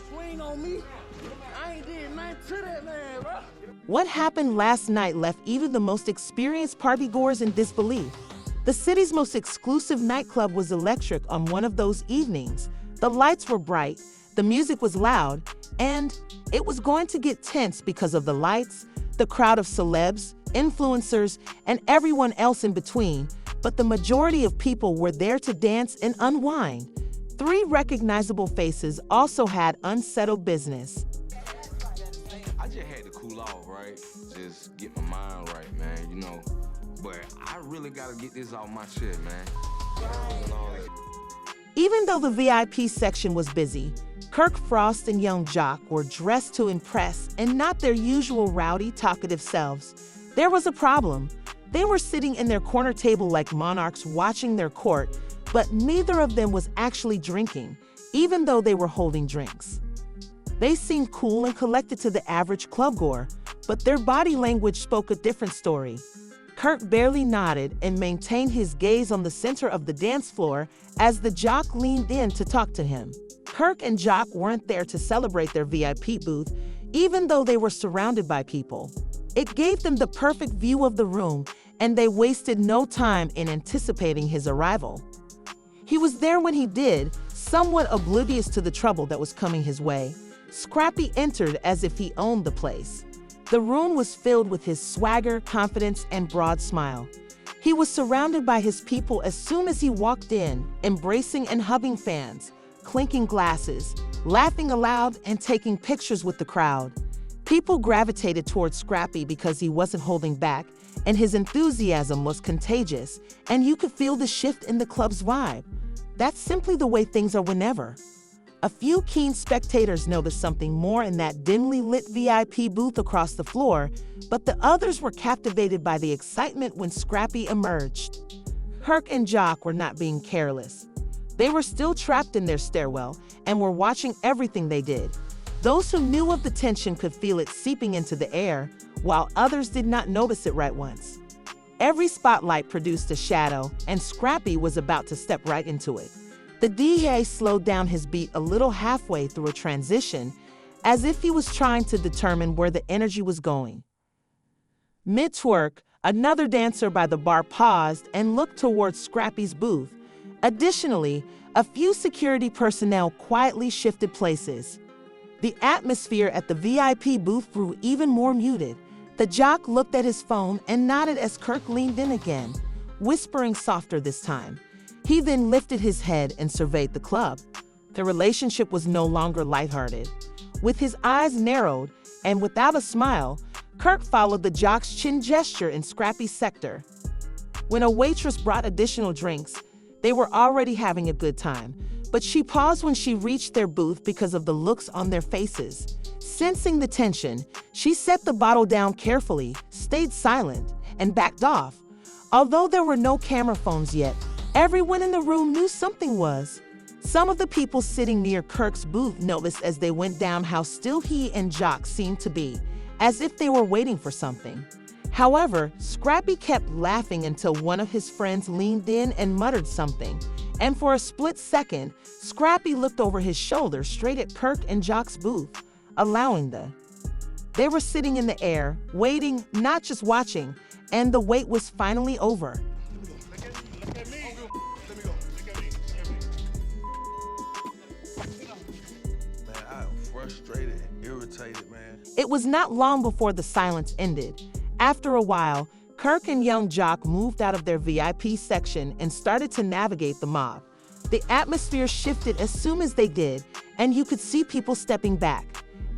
Swing on me. I ain't did nothing to that man, bro. What happened last night left even the most experienced partygoers in disbelief. The city's most exclusive nightclub was electric on one of those evenings. The lights were bright, the music was loud, and it was going to get tense because of the lights, the crowd of celebs, influencers, and everyone else in between. But the majority of people were there to dance and unwind. 3 recognizable faces also had unsettled business. I just had to cool off, right? Just get my mind right, man, you know. But I really gotta get this off my shit, man. Even though the VIP section was busy, Kirk Frost and Yung Joc were dressed to impress and not their usual rowdy, talkative selves. There was a problem. They were sitting in their corner table like monarchs watching their court, but neither of them was actually drinking, even though they were holding drinks. They seemed cool and collected to the average clubgoer, but their body language spoke a different story. Kirk barely nodded and maintained his gaze on the center of the dance floor as the Joc leaned in to talk to him. Kirk and Joc weren't there to celebrate their VIP booth, even though they were surrounded by people. It gave them the perfect view of the room, and they wasted no time in anticipating his arrival. He was there when he did, somewhat oblivious to the trouble that was coming his way. Scrappy entered as if he owned the place. The room was filled with his swagger, confidence, and broad smile. He was surrounded by his people as soon as he walked in, embracing and hugging fans, clinking glasses, laughing aloud, and taking pictures with the crowd. People gravitated towards Scrappy because he wasn't holding back, and his enthusiasm was contagious, and you could feel the shift in the club's vibe. That's simply the way things are whenever. A few keen spectators noticed something more in that dimly lit VIP booth across the floor, but the others were captivated by the excitement when Scrappy emerged. Kirk and Joc were not being careless. They were still trapped in their stairwell and were watching everything they did. Those who knew of the tension could feel it seeping into the air, while others did not notice it right once. Every spotlight produced a shadow, and Scrappy was about to step right into it. The DJ slowed down his beat a little halfway through a transition, as if he was trying to determine where the energy was going. Mid-twerk, another dancer by the bar paused and looked towards Scrappy's booth. Additionally, a few security personnel quietly shifted places. The atmosphere at the VIP booth grew even more muted. The Joc looked at his phone and nodded as Kirk leaned in again, whispering softer this time. He then lifted his head and surveyed the club. The relationship was no longer lighthearted. With his eyes narrowed and without a smile, Kirk followed the Joc's chin gesture in Scrappy's sector. When a waitress brought additional drinks, they were already having a good time, but she paused when she reached their booth because of the looks on their faces. Sensing the tension, she set the bottle down carefully, stayed silent, and backed off. Although there were no camera phones yet, everyone in the room knew something was. Some of the people sitting near Kirk's booth noticed as they went down how still he and Joc seemed to be, as if they were waiting for something. However, Scrappy kept laughing until one of his friends leaned in and muttered something. And for a split second, Scrappy looked over his shoulder straight at Kirk and Joc's booth, allowing They were sitting in the air, waiting, not just watching, and the wait was finally over. Man, I am frustrated and irritated, man. It was not long before the silence ended. After a while, Kirk and Yung Joc moved out of their VIP section and started to navigate the mob. The atmosphere shifted as soon as they did, and you could see people stepping back.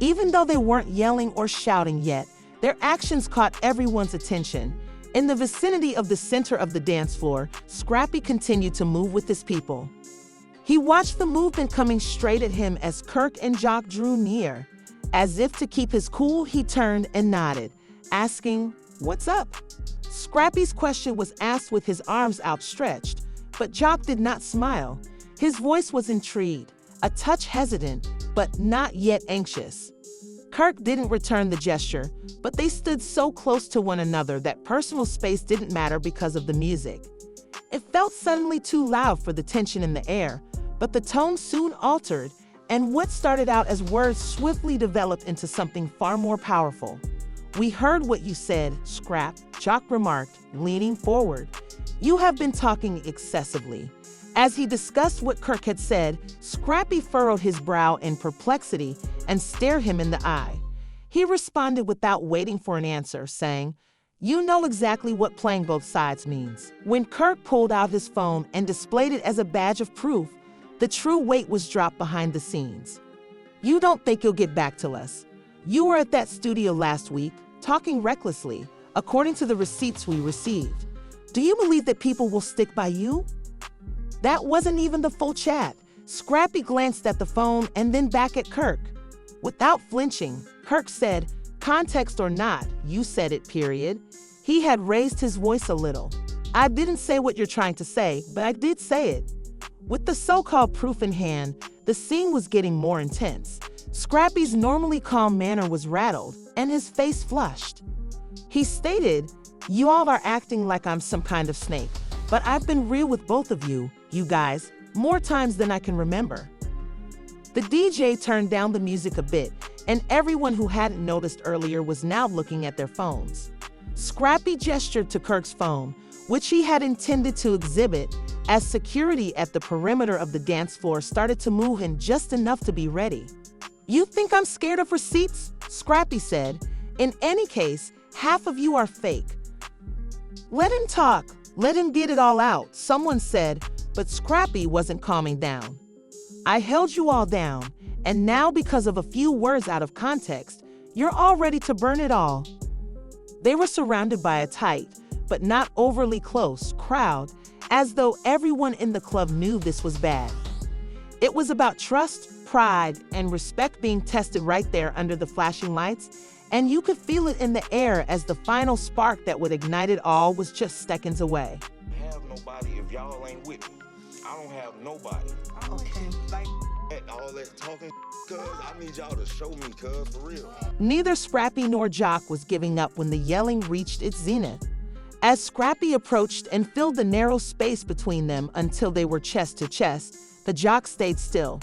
Even though they weren't yelling or shouting yet, their actions caught everyone's attention. In the vicinity of the center of the dance floor, Scrappy continued to move with his people. He watched the movement coming straight at him as Kirk and Joc drew near. As if to keep his cool, he turned and nodded, asking, "What's up?" Scrappy's question was asked with his arms outstretched, but Joc did not smile. His voice was intrigued, a touch hesitant, but not yet anxious. Kirk didn't return the gesture, but they stood so close to one another that personal space didn't matter because of the music. It felt suddenly too loud for the tension in the air, but the tone soon altered, and what started out as words swiftly developed into something far more powerful. "We heard what you said, Scrap," Joc remarked, leaning forward. "You have been talking excessively." As he discussed what Kirk had said, Scrappy furrowed his brow in perplexity and stared him in the eye. He responded without waiting for an answer, saying, "You know exactly what playing both sides means." When Kirk pulled out his phone and displayed it as a badge of proof, the true weight was dropped behind the scenes. "You don't think you'll get back to us? You were at that studio last week, talking recklessly, according to the receipts we received. Do you believe that people will stick by you?" That wasn't even the full chat. Scrappy glanced at the phone and then back at Kirk. Without flinching, Kirk said, "Context or not, you said it, period." He had raised his voice a little. "I didn't say what you're trying to say, but I did say it." With the so-called proof in hand, the scene was getting more intense. Scrappy's normally calm manner was rattled, and his face flushed. He stated, "You all are acting like I'm some kind of snake, but I've been real with both of you guys, more times than I can remember." The DJ turned down the music a bit, and everyone who hadn't noticed earlier was now looking at their phones. Scrappy gestured to Kirk's phone, which he had intended to exhibit, as security at the perimeter of the dance floor started to move in just enough to be ready. "You think I'm scared of receipts?" Scrappy said. "In any case, half of you are fake." "Let him talk. Let him get it all out," someone said, but Scrappy wasn't calming down. "I held you all down, and now because of a few words out of context, you're all ready to burn it all." They were surrounded by a tight, but not overly close, crowd, as though everyone in the club knew this was bad. It was about trust, pride, and respect being tested right there under the flashing lights, and you could feel it in the air as the final spark that would ignite it all was just seconds away. Have nobody if y'all ain't with me. I don't have nobody. Okay. Like all that talking, cuz I need y'all to show me, cuz, for real. Neither Scrappy nor Joc was giving up when the yelling reached its zenith. As Scrappy approached and filled the narrow space between them until they were chest to chest, the Joc stayed still.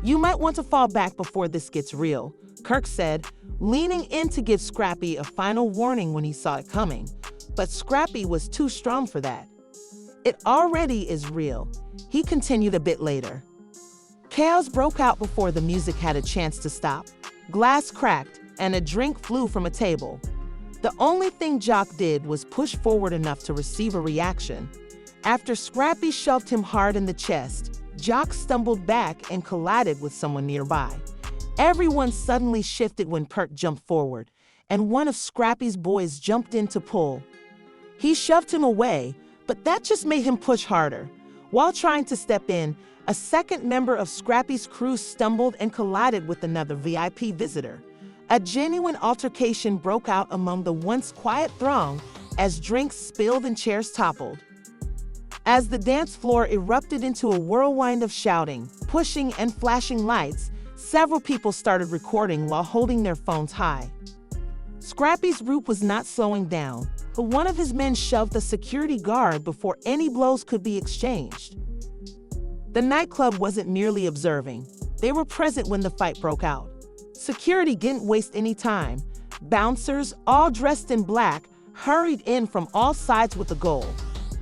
"You might want to fall back before this gets real," Kirk said, leaning in to give Scrappy a final warning when he saw it coming. But Scrappy was too strong for that. "It already is real," he continued a bit later. Chaos broke out before the music had a chance to stop. Glass cracked, and a drink flew from a table. The only thing Joc did was push forward enough to receive a reaction. After Scrappy shoved him hard in the chest, Joc stumbled back and collided with someone nearby. Everyone suddenly shifted when Kirk jumped forward, and one of Scrappy's boys jumped in to pull. He shoved him away, but that just made him push harder. While trying to step in, a second member of Scrappy's crew stumbled and collided with another VIP visitor. A genuine altercation broke out among the once quiet throng as drinks spilled and chairs toppled. As the dance floor erupted into a whirlwind of shouting, pushing, and flashing lights, several people started recording while holding their phones high. Scrappy's group was not slowing down, but one of his men shoved a security guard before any blows could be exchanged. The nightclub wasn't merely observing. They were present when the fight broke out. Security didn't waste any time. Bouncers, all dressed in black, hurried in from all sides with a goal.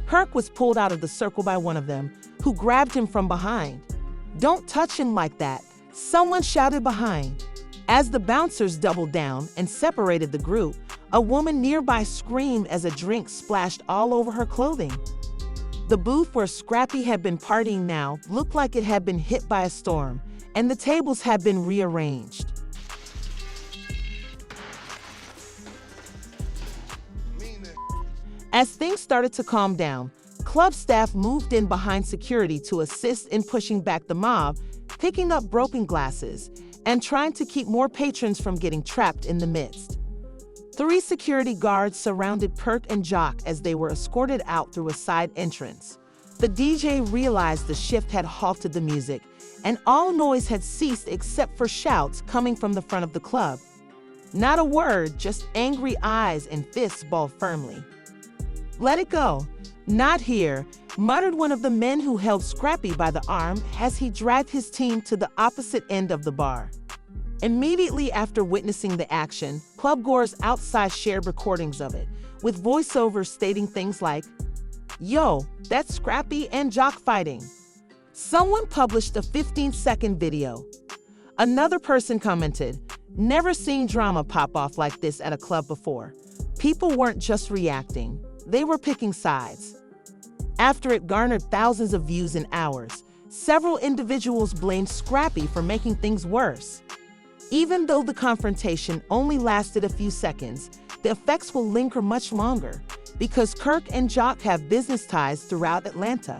Kirk was pulled out of the circle by one of them, who grabbed him from behind. "Don't touch him like that," someone shouted behind. As the bouncers doubled down and separated the group, a woman nearby screamed as a drink splashed all over her clothing. The booth where Scrappy had been partying now looked like it had been hit by a storm, and the tables had been rearranged. As things started to calm down, club staff moved in behind security to assist in pushing back the mob, picking up broken glasses, and trying to keep more patrons from getting trapped in the midst. 3 security guards surrounded Kirk and Joc as they were escorted out through a side entrance. The DJ realized the shift had halted the music, and all noise had ceased except for shouts coming from the front of the club. Not a word, just angry eyes and fists balled firmly. "Let it go. "Not here," muttered one of the men who held Scrappy by the arm as he dragged his team to the opposite end of the bar. Immediately after witnessing the action, clubgoers outside shared recordings of it, with voiceovers stating things like, "Yo, that's Scrappy and Joc fighting." Someone published a 15-second video. Another person commented, "Never seen drama pop off like this at a club before." People weren't just reacting, they were picking sides. After it garnered thousands of views in hours, several individuals blamed Scrappy for making things worse. Even though the confrontation only lasted a few seconds, the effects will linger much longer because Kirk and Joc have business ties throughout Atlanta.